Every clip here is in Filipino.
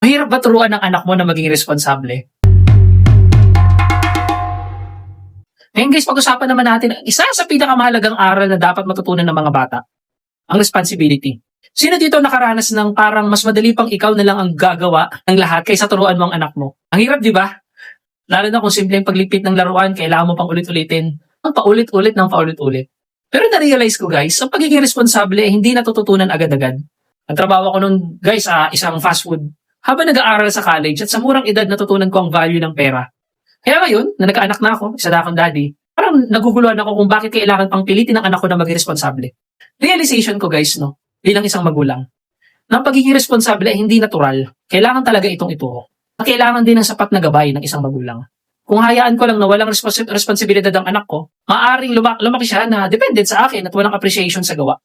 Mahirap ba turuan ng anak mo na maging responsable? Ngayon guys, pag-usapan naman natin ang isa sa pinakamahalagang aral na dapat matutunan ng mga bata. Ang responsibility. Sino dito nakaranas ng parang mas madali pang ikaw na lang ang gagawa ng lahat kaysa turuan mo ang anak mo? Ang hirap, di ba? Lalo na kung simpleng paglipit ng laruan, kailangan mo pang ulit-ulitin. Ang paulit-ulit ng paulit-ulit. Pero na-realize ko guys, ang pagiging responsable ay hindi natututunan agad-agad. Ang trabaho ko nun guys sa isang fast food. Habang nag-aaral sa college at sa murang edad natutunan ko ang value ng pera. Kaya ngayon, na nagkaanak na ako, isa na akong daddy, parang naguguluhan ako kung bakit kailangan pang pilitin ng anak ko na maging responsable. Realization ko guys, no, bilang isang magulang, na ang pagiging responsable ay hindi natural. Kailangan talaga itong ituro. At kailangan din ng sapat na gabay ng isang magulang. Kung hayaan ko lang na walang responsibilidad ang anak ko, maaaring lumaki siya na dependent sa akin at walang appreciation sa gawa.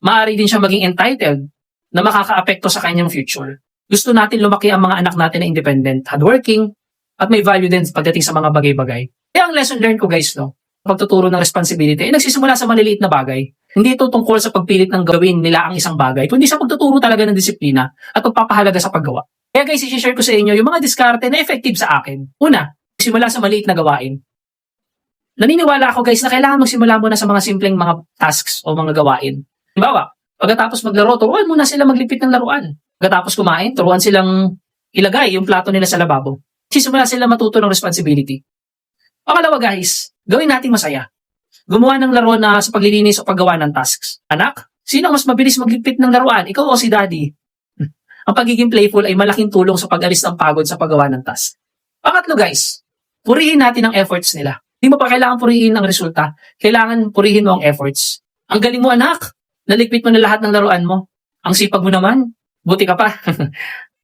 Maaari din siya maging entitled na makakaapekto sa kanyang future. Gusto natin lumaki ang mga anak natin na independent, hardworking, at may value din pagdating sa mga bagay-bagay. Kaya ang lesson learned ko guys, no, pagtuturo ng responsibility ay nagsisimula sa maliliit na bagay. Hindi ito tungkol sa pagpilit ng gawin nila ang isang bagay, kundi sa pagtuturo talaga ng disiplina at pagpapahalaga sa paggawa. Kaya guys, i-share ko sa inyo yung mga diskarte na effective sa akin. Una, simula sa maliit na gawain. Naniniwala ako guys na kailangan magsimula muna sa mga simpleng mga tasks o mga gawain. Halimbawa, pagkatapos maglaro, turuan muna sila maglipit ng laruan. Pagkatapos kumain, turuan silang ilagay yung plato nila sa lababo. Sisimula sila matuto ng responsibility. Pangalawa guys, gawin nating masaya. Gumawa ng laro na sa paglilinis o paggawa ng tasks. Anak, sino ang mas mabilis magligpit ng laruan? Ikaw o si daddy? Ang pagiging playful ay malaking tulong sa pag-alis ng pagod sa paggawa ng task. Pangatlo guys, purihin natin ang efforts nila. Hindi mo pa kailangan purihin ang resulta. Kailangan purihin mo ang efforts. Ang galing mo anak, naligpit mo na lahat ng laruan mo. Ang sipag mo naman, buti ka pa.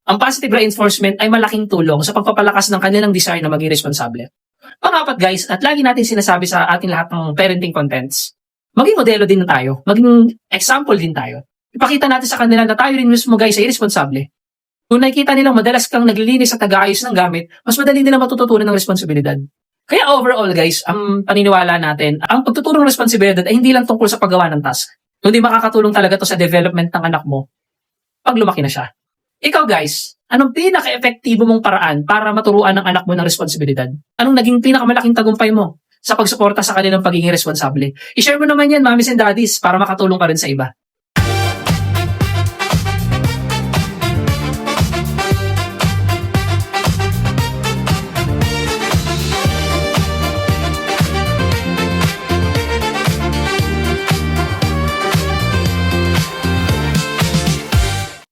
Ang positive reinforcement ay malaking tulong sa pagpapalakas ng kanilang desire na maging responsable. Pangapat guys, at lagi natin sinasabi sa ating lahat ng parenting contents, maging modelo din tayo, maging example din tayo. Ipakita natin sa kanila na tayo rin mismo guys ay responsable. Kung nakikita nilang madalas kang naglilinis at nag-aayos ng gamit, mas madali nila matututunan ng responsibilidad. Kaya overall guys, ang paniniwala natin, ang pagtuturo ng responsibilidad ay hindi lang tungkol sa paggawa ng task, kundi makakatulong talaga to sa development ng anak mo pag lumaki na siya. Ikaw guys, anong pinaka-epektibo mong paraan para maturuan ng anak mo ng responsibilidad? Anong naging pinakamalaking tagumpay mo sa pagsuporta sa kanilang pagiging responsable? I-share mo naman yan, mommies and daddies, para makatulong ka rin sa iba.